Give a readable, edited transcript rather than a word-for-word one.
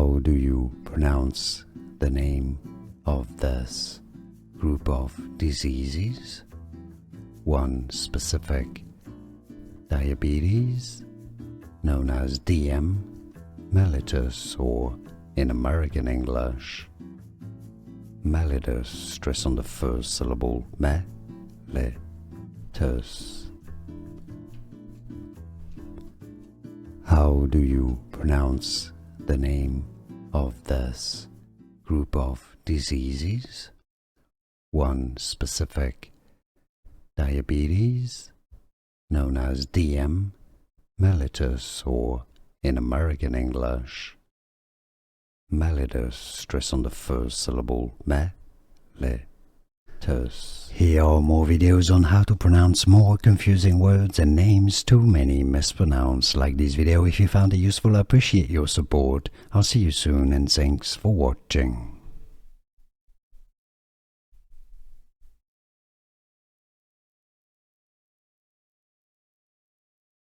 How do you pronounce the name of this group of diseases? One specific diabetes, known as mellitus, or in American English, mellitus, stress on the first syllable, mellitus. How do you pronounce the name of this group of diseases? One specific diabetes, known as mellitus, or in American English, mellitus, stress on the first syllable, mellitus. Here are more videos on how to pronounce more confusing words and names too many mispronounced. Like this video if you found it useful. I appreciate your support. I'll see you soon and thanks for watching.